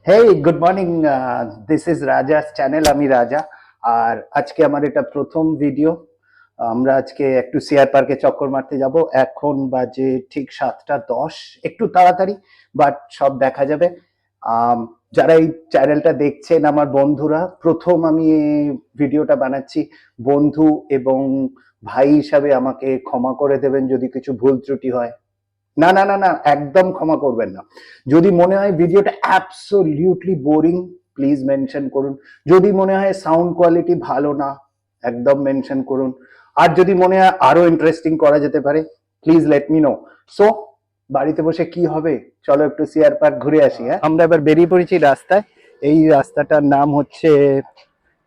Hey good morning, this is Raja's channel. আমি রাজা। আর আজকে আমার এটা প্রথম ভিডিও। আমরা আজকে একটু সিআর পার্কে চক্কর মারতে যাব। এখন বাজে ঠিক 7টা 10, একটু তাড়াতাড়ি, বাট সব দেখা যাবে। আম, যারা এই চ্যানেলটা দেখছেন আমার বন্ধুরা, প্রথম আমি এই ভিডিওটা বানাচ্ছি। বন্ধু এবং ভাই হিসাবে আমাকে ক্ষমা করে দেবেন যদি কিছু ভুল ত্রুটি হয়। না না না না, একদম ক্ষমা করবেন না। যদি মনে হয় ভিডিওটা অ্যাবসলিউটলি বোরিং, প্লিজ মেনশন করুন। যদি মনে হয় সাউন্ড কোয়ালিটি ভালো না, একদম মেনশন করুন। আর যদি মনে হয় আরো ইন্টারেস্টিং করা যেতে পারে, please let me no. So বাড়িতে বসে কি হবে, চলো একটু সিআর পার্ক ঘুরে আসি। হ্যাঁ, আমরা এবার বেরিয়ে পড়েছি রাস্তায়। এই রাস্তাটার নাম হচ্ছে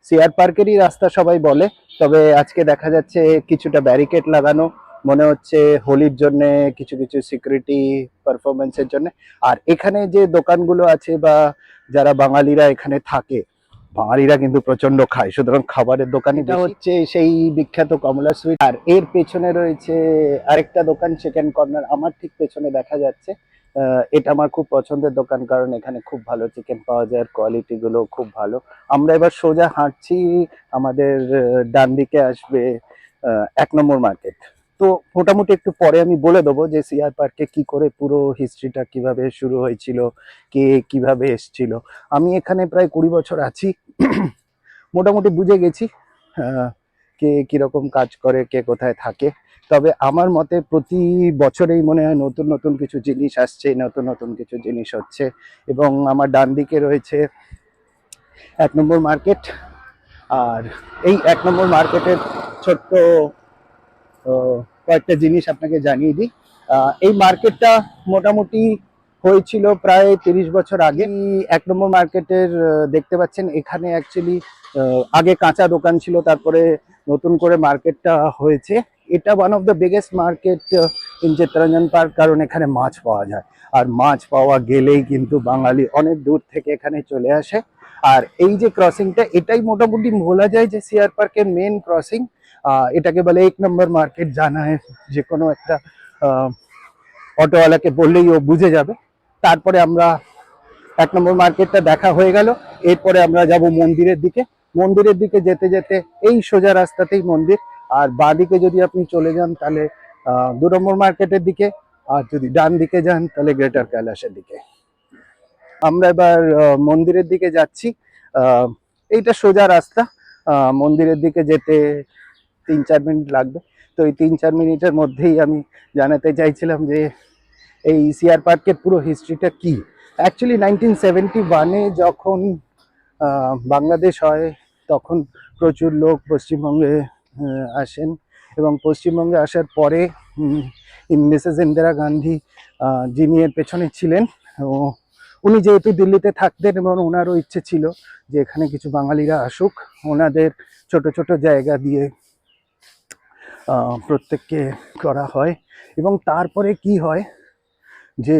সিআর পার্কেরই রাস্তা সবাই বলে, তবে আজকে দেখা যাচ্ছে কিছুটা ব্যারিকেড লাগানো, মনে হচ্ছে হোলির জন্য, কিছু কিছু সিকিউরিটি পারফরমেন্সের জন্য। আর এখানে যে দোকানগুলো আছে বা যারা বাঙালিরা এখানে থাকে, বাঙালিরা কিন্তু প্রচন্ড খায়, সুতরাং খাবারের দোকানই এটা হচ্ছে সেই বিখ্যাত কমলা সুইট। আর এর পেছনে রয়েছে আরেকটা দোকান, চিকেন কর্নার, আমার ঠিক পেছনে দেখা যাচ্ছে। এটা আমার খুব পছন্দের দোকান, কারণ এখানে খুব ভালো চিকেন পাওয়া যায়, কোয়ালিটি গুলো খুব ভালো। আমরা এবার সোজা হাঁটছি, আমাদের ডান দিকে আসবে 1 নম্বর মার্কেট। তো মোটামুটি একটু পরে আমি বলে দেবো যে সিআর পার্কে কি করে পুরো হিস্ট্রিটা কিভাবে শুরু হয়েছিল, কে কিভাবে এসছিল। আমি এখানে প্রায় 20 বছর আছি। মোটামুটি বুঝে গেছি কে কিরকম কাজ করে, কে কোথায় থাকে। তবে আমার মতে প্রতি বছরেই মনে হয় নতুন নতুন কিছু জিনিস আসছে, নতুন নতুন কিছু জিনিস হচ্ছে। এবং আমার ডান দিকে রয়েছে 1 নম্বর মার্কেট। আর এই 1 নম্বর মার্কেটের ছোট্ট কয়েকটা জিনিস আপনাকে জানিয়ে দিই। এই মার্কেটটা মোটামুটি হয়েছিল প্রায় 30 বছর আগে। 1 নম্বর মার্কেটের দেখতে পাচ্ছেন এখানে অ্যাকচুয়ালি আগে কাঁচা দোকান ছিল, তারপরে নতুন করে মার্কেটটা হয়েছে। এটা one of the biggest market in Chittaranjan park, কারণ এখানে মাছ পাওয়া যায়। আর মাছ পাওয়া গেলেই কিন্তু বাঙালি অনেক দূর থেকে এখানে চলে আসে। আর এই যে ক্রসিংটা, এটাই মোটামুটি বলা যায় যে সিআর পার্কের মেন ক্রসিং। এটাকে বলে 1 নম্বর মার্কেট। জানা হয় যে কোনো একটা অটোওয়ালাকে বললেই ও বুঝে যাবে। তারপরে আমরা 1 নম্বর মার্কেটটা দেখা হয়ে গেল, এরপরে আমরা যাব মন্দিরের দিকে। মন্দিরের দিকে যেতে যেতে এই সোজা রাস্তাতেই মন্দির। আর বাঁ দিকে যদি আপনি চলে যান তাহলে 2 নম্বর মার্কেটের দিকে, আর যদি ডান দিকে যান তাহলে গ্রেটার কৈলাসের দিকে। আমরা এবার মন্দিরের দিকে যাচ্ছি। এইটা সোজা রাস্তা, মন্দিরের দিকে যেতে 3-4 মিনিট লাগবে। তো এই 3-4 মিনিটের মধ্যেই আমি জানাতে চাইছিলাম যে এই সিআর পার্কের পুরো হিস্ট্রিটা কি। অ্যাকচুয়ালি 1971-এ যখন বাংলাদেশ হয়, তখন প্রচুর লোক পশ্চিমবঙ্গে আসেন। এবং পশ্চিমবঙ্গে আসার পরে মিসেস ইন্দিরা গান্ধী, যিনি এর পেছনে ছিলেন, উনি যেহেতু দিল্লিতে থাকতেন এবং ওনারও ইচ্ছে ছিল যে এখানে কিছু বাঙালিরা আসুক, ওনাদের ছোট ছোট জায়গা দিয়ে প্রত্যেককে করা হয়। এবং তারপরে কি হয় যে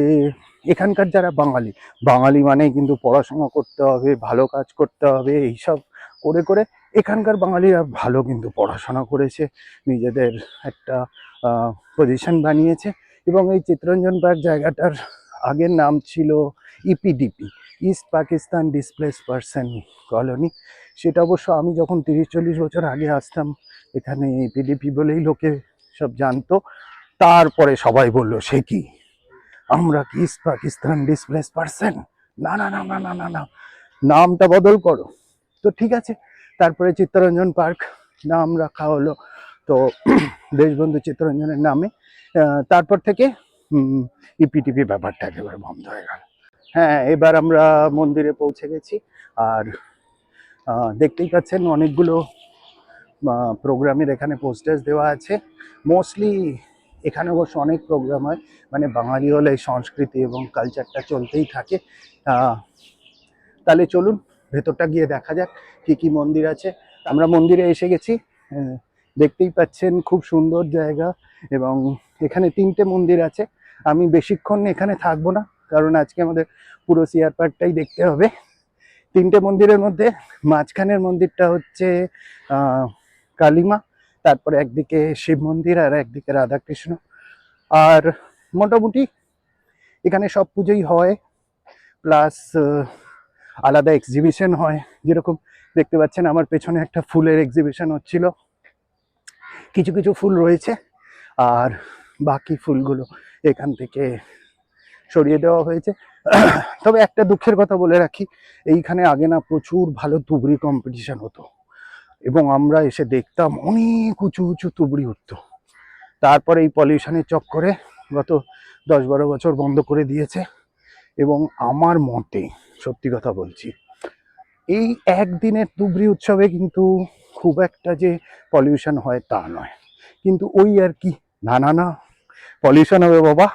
এখানকার যারা বাঙালি, বাঙালি মানে কিন্তু পড়াশোনা করতে হবে, ভালো কাজ করতে হবে, এইসব করে করে এখানকার বাঙালিরা ভালো কিন্তু পড়াশোনা করেছে, নিজেদের একটা পজিশন বানিয়েছে। এবং এই চিত্তরঞ্জন পার্ক জায়গাটার আগের নাম ছিল EPDP, east Pakistan displaced person colony. সেটা অবশ্য আমি যখন 30-40 বছর আগে আসতাম, এখানে ইপিডিপি বলেই লোকে সব জানতো। তারপরে সবাই বলল সে কি, আমরা কি ইস্ট পাকিস্তান ডিসপ্লেস পারসন, না না না না না না না, নামটা বদল করো। তো ঠিক আছে, তারপরে চিত্তরঞ্জন পার্ক নাম রাখা হলো, তো দেশবন্ধু চিত্তরঞ্জনের নামে। তারপর থেকে ইপিটিপি ব্যাপারটা একেবারে বন্ধ হয়ে গেল। হ্যাঁ, এবার আমরা মন্দিরে পৌঁছে গেছি। আর দেখতেই পাচ্ছেন অনেকগুলো প্রোগ্রামের এখানে পোস্টার্স দেওয়া আছে। মোস্টলি এখানে অবশ্য অনেক প্রোগ্রাম হয়, মানে বাঙালি হলে সংস্কৃতি এবং কালচারটা চলতেই থাকে। তাহলে চলুন ভেতরটা গিয়ে দেখা যাক কি কি মন্দির আছে। আমরা মন্দিরে এসে গেছি, দেখতেই পাচ্ছেন খুব সুন্দর জায়গা। এবং এখানে 3টে মন্দির আছে। আমি বেশিক্ষণ এখানে থাকবো না, কারণ আজকে আমাদের পুরো সিআর পার্কটাই দেখতে হবে। 3টে মন্দিরের মধ্যে মাঝখানের মন্দিরটা হচ্ছে কালীমা, তারপরে একদিকে শিব মন্দির আর একদিকে রাধাকৃষ্ণ। আর মোটামুটি এখানে সব পুজোই হয়, প্লাস আলাদা এক্সিবিশন হয়, যেরকম দেখতে পাচ্ছেন আমার পেছনে একটা ফুলের এক্সিবিশন হচ্ছিল। কিছু কিছু ফুল রয়েছে আর বাকি ফুলগুলো এখান থেকে সরিয়ে দেওয়া হয়েছে। তবে একটা দুঃখের কথা বলে রাখি, এইখানে আগে না প্রচুর ভালো তুবড়ি কম্পিটিশন হতো এবং আমরা এসে দেখতাম অনেক উঁচু উঁচু তুবড়ি উঠতো। তারপরে এই পলিউশনের চক্করে গত 10-12 বছর বন্ধ করে দিয়েছে। এবং আমার মতে, সত্যি কথা বলছি, এই একদিনের তুবড়ি উৎসবে কিন্তু খুব একটা যে পলিউশন হয় তা নয়, কিন্তু ওই আর কি। না না না, পলিউশন হবে বাবা।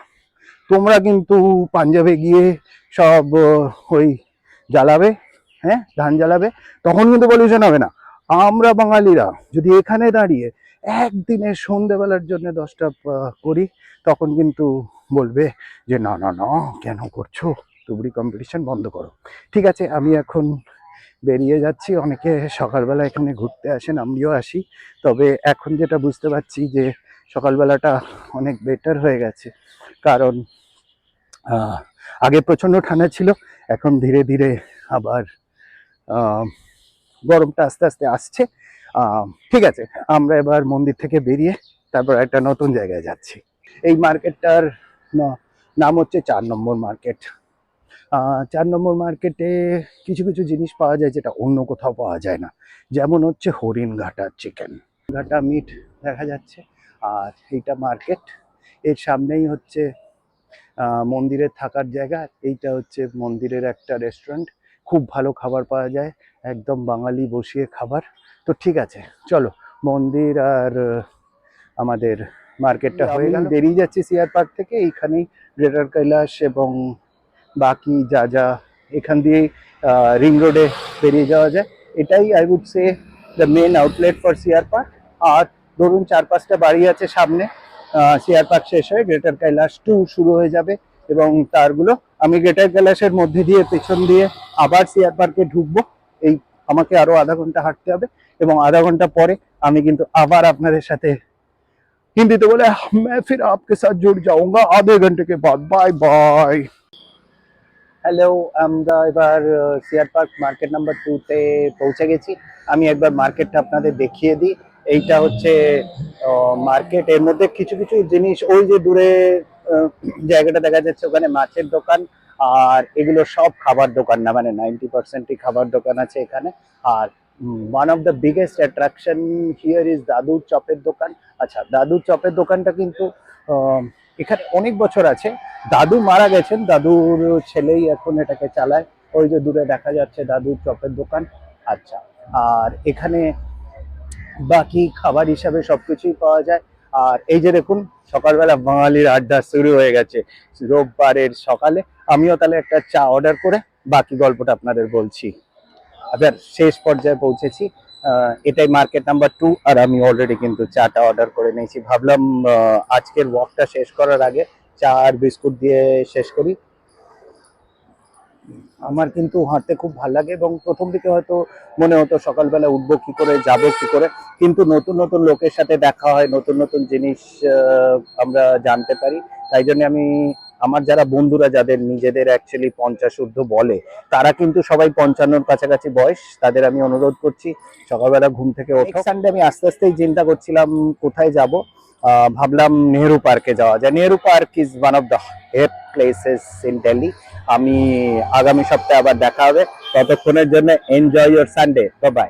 তোমরা কিন্তু পাঞ্জাবে গিয়ে সব ওই জ্বালাবে, হ্যাঁ ধান জ্বালাবে, তখন কিন্তু পলিউশন হবে না। আমরা বাঙালিরা যদি এখানে দাঁড়িয়ে একদিনের সন্ধেবেলার জন্য 10টা করি, তখন কিন্তু বলবে যে না না না, কেন করছো, তুবড়ি কম্পিটিশন বন্ধ করো। ঠিক আছে, আমি এখন বেরিয়ে যাচ্ছি। অনেকে সকালবেলা এখানে ঘুরতে আসেন, আমিও আসি। তবে এখন যেটা বুঝতে পারছি যে সকালবেলাটা অনেক বেটার হয়ে গেছে, কারণ আগে প্রচণ্ড ঠান্ডা ছিল, এখন ধীরে ধীরে আবার গরমটা আস্তে আস্তে আসছে। ঠিক আছে, আমরা এবার মন্দির থেকে বেরিয়ে তারপর একটা নতুন জায়গায় যাচ্ছি। এই মার্কেটটার নাম হচ্ছে 4 নম্বর মার্কেট। 4 নম্বর মার্কেটে কিছু কিছু জিনিস পাওয়া যায় যেটা অন্য কোথাও পাওয়া যায় না, যেমন হচ্ছে হরিণ ঘাটা চিকেন, ঘাটা মিট দেখা যাচ্ছে। আর এইটা মার্কেট, এর সামনেই হচ্ছে মন্দিরের থাকার জায়গা। এইটা হচ্ছে মন্দিরের একটা রেস্টুরেন্ট, খুব ভালো খাবার পাওয়া যায়, একদম বাঙালি বসিয়ে খাবার। তো ঠিক আছে, চলো মন্দির আর আমাদের মার্কেটটা হয়ে গেল। বেরিয়ে যাচ্ছি সিআর পার্ক থেকে, এইখানেই গ্রেটার কৈলাস এবং বাকি যা যা এখান দিয়েই রিং রোডে বেরিয়ে যাওয়া যায়। এটাই I would say the main outlet for CR park. আর ধরুন 4-5টা বাড়ি আছে সামনে, সিআর পার্ক শেষ হয়ে গ্রেটার কৈলাস 2 শুরু হয়ে যাবে এবং তারগুলো আমি গ্রেটার কৈলাসের মধ্যে দিয়ে পেছন দিয়ে আবার সিআর পার্কে ঢুকবো। এই আমাকে আরো আধা ঘন্টা হাঁটতে হবে এবং আধা ঘন্টা পরে আমি কিন্তু আবার আপনাদের সাথে হিন্দিতে বলে मैं फिर आपके साथ जुड़ जाऊंगा आधे घंटे के बाद। Bye bye. হ্যালো, আমরা এবার সিআর পার্ক মার্কেট নাম্বার 2-তে পৌঁছে গেছি। আমি একবার মার্কেটটা আপনাদের দেখিয়ে দিই। এইটা হচ্ছে মার্কেট, এর মধ্যে কিছু কিছু জিনিস, ওই যে দূরে জায়গাটা দেখা যাচ্ছে ওখানে মাছের দোকান, আর এগুলো সব খাবার দোকান না, মানে 90%ই খাবার দোকান আছে এখানে। আর one of the biggest attraction here is দাদুর চপের দোকান। আচ্ছা, দাদুর চপের দোকানটা কিন্তু এখানে অনেক বছর আছে। দাদু মারা গেছেন, দাদুর ছেলেই এখন এটাকে চালায়। ওই যে দূরে দেখা যাচ্ছে দাদুর চপের দোকান। আচ্ছা, আর এখানে বাকি খাবার হিসাবে সবকিছুই পাওয়া যায়। আর এই যে দেখুন, সকালবেলা বাঙালির আড্ডা শুরু হয়ে গেছে রোববারের সকালে। আমিও তাহলে একটা চা অর্ডার করে বাকি গল্পটা আপনাদের বলছি। আবার শেষ পর্যায়ে পৌঁছেছি, এটাই মার্কেট নাম্বার 2, আর আমি অলরেডি কিন্তু চাটা অর্ডার করে নিয়েছি। ভাবলাম আজকের ওয়াকটা শেষ করার আগে চা আর বিস্কুট দিয়ে শেষ করি। আমার কিন্তু হাঁটতে খুব ভালো লাগে এবং প্রথম দিকে হয়তো মনে হতো সকালবেলা উঠবো কি করে, যাবো কি করে, কিন্তু নতুন নতুন লোকের সাথে দেখা হয়, নতুন নতুন জিনিস আমরা জানতে পারি। তাই জন্য আমি আমার যারা বন্ধুরা, যাদের নিজেদের অ্যাকচুয়ালি 50 ঊর্ধ্ব বলে, তারা কিন্তু সবাই 55-র কাছাকাছি বয়স, তাদের আমি অনুরোধ করছি সকালবেলা ঘুম থেকে ওঠো। সানডে আমি আস্তে আস্তেই চিন্তা করছিলাম কোথায় যাব। ভাবলাম নেহেরু পার্কে যাওয়া যায়। Nehru park is one of the hate places in Delhi. আমি আগামী সপ্তাহে আবার দেখা হবে, ততক্ষণের জন্য enjoy your Sunday, bye bye.